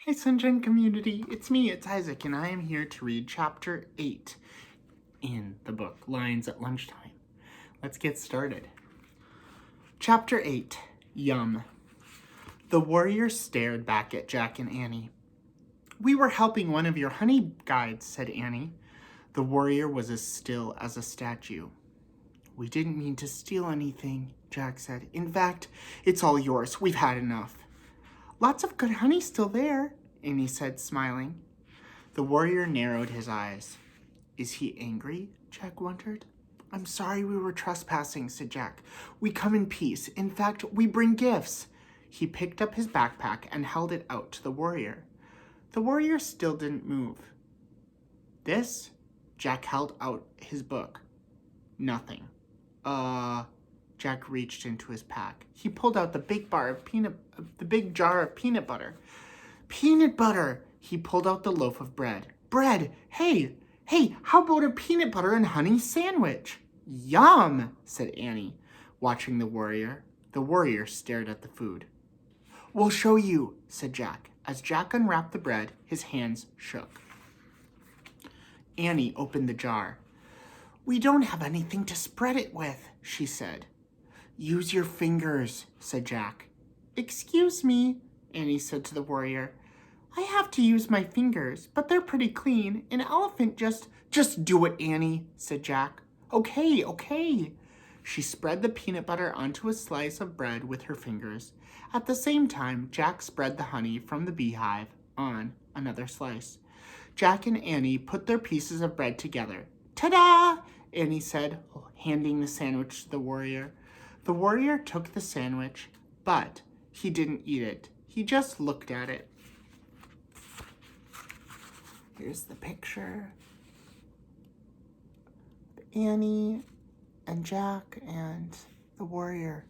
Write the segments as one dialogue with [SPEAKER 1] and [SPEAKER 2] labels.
[SPEAKER 1] Hey Sunshine community, it's Isaac, and I am here to read chapter 8 in the book, Lions at Lunchtime. Let's get started. Chapter 8, Yum. The warrior stared back at Jack and Annie. "We were helping one of your honey guides," said Annie. The warrior was as still as a statue. "We didn't mean to steal anything," Jack said. "In fact, it's all yours. We've had enough." "Lots of good honey still there," Annie said, smiling. The warrior narrowed his eyes. "Is he angry?" Jack wondered. "I'm sorry we were trespassing," said Jack. "We come in peace. In fact, we bring gifts." He picked up his backpack and held it out to the warrior. The warrior still didn't move. "This?" Jack held out his book. "Nothing." Jack reached into his pack. He pulled out the big jar of peanut butter. "Peanut butter!" He pulled out the loaf of bread. "Bread! Hey, how about a peanut butter and honey sandwich?" "Yum!" said Annie, watching the warrior. The warrior stared at the food. "We'll show you," said Jack. As Jack unwrapped the bread, his hands shook. Annie opened the jar. "We don't have anything to spread it with," she said. "Use your fingers," said Jack. "Excuse me," Annie said to the warrior. "I have to use my fingers, but they're pretty clean. An elephant just do it, Annie," said Jack. Okay. She spread the peanut butter onto a slice of bread with her fingers. At the same time, Jack spread the honey from the beehive on another slice. Jack and Annie put their pieces of bread together. "Ta-da!" Annie said, handing the sandwich to the warrior. The warrior took the sandwich, but he didn't eat it. He just looked at it. Here's the picture. Annie and Jack and the warrior.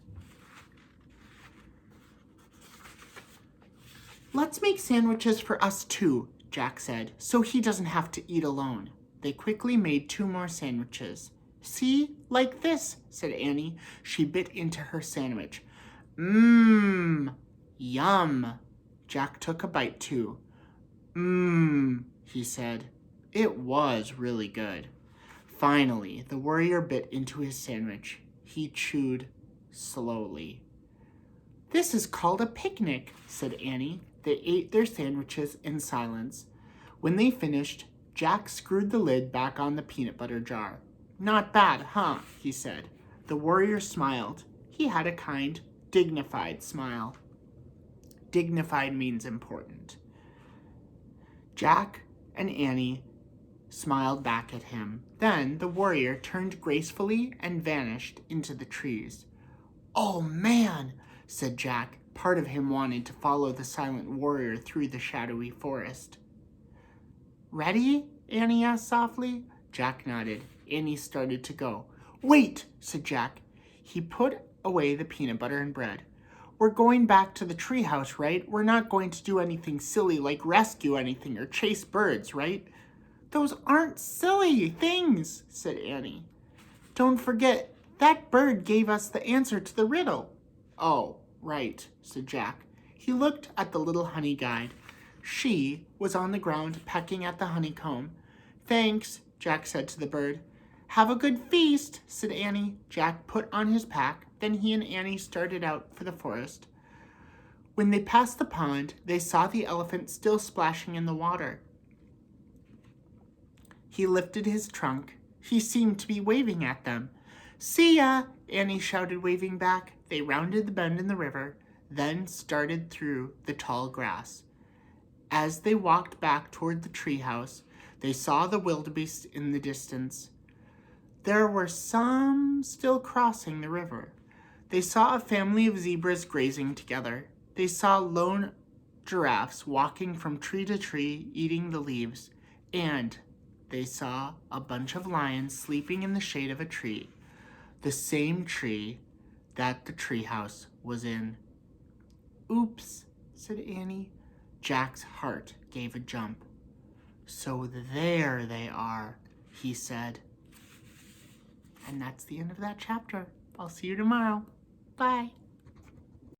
[SPEAKER 1] "Let's make sandwiches for us too," Jack said, "so he doesn't have to eat alone." They quickly made 2 more sandwiches. "See, like this," said Annie. She bit into her sandwich. "Mmm, yum." Jack took a bite too. "Mmm," he said. It was really good. Finally, the warrior bit into his sandwich. He chewed slowly. "This is called a picnic," said Annie. They ate their sandwiches in silence. When they finished, Jack screwed the lid back on the peanut butter jar. "Not bad, huh?" he said. The warrior smiled. He had a kind, dignified smile. Dignified means important. Jack and Annie smiled back at him. Then the warrior turned gracefully and vanished into the trees. "Oh, man," said Jack. Part of him wanted to follow the silent warrior through the shadowy forest. "Ready?" Annie asked softly. Jack nodded. Annie started to go. "Wait," said Jack. He put away the peanut butter and bread. "We're going back to the treehouse, right? We're not going to do anything silly like rescue anything or chase birds, right?" "Those aren't silly things," said Annie. "Don't forget, that bird gave us the answer to the riddle." "Oh, right," said Jack. He looked at the little honey guide. She was on the ground pecking at the honeycomb. "Thanks," Jack said to the bird. "Have a good feast," said Annie. Jack put on his pack. Then he and Annie started out for the forest. When they passed the pond, they saw the elephant still splashing in the water. He lifted his trunk. He seemed to be waving at them. "See ya!" Annie shouted, waving back. They rounded the bend in the river, then started through the tall grass. As they walked back toward the treehouse, they saw the wildebeest in the distance. There were some still crossing the river. They saw a family of zebras grazing together. They saw lone giraffes walking from tree to tree, eating the leaves. And they saw a bunch of lions sleeping in the shade of a tree, the same tree that the treehouse was in. "Oops," said Annie. Jack's heart gave a jump. "So there they are," he said. And that's the end of that chapter. I'll see you tomorrow. Bye.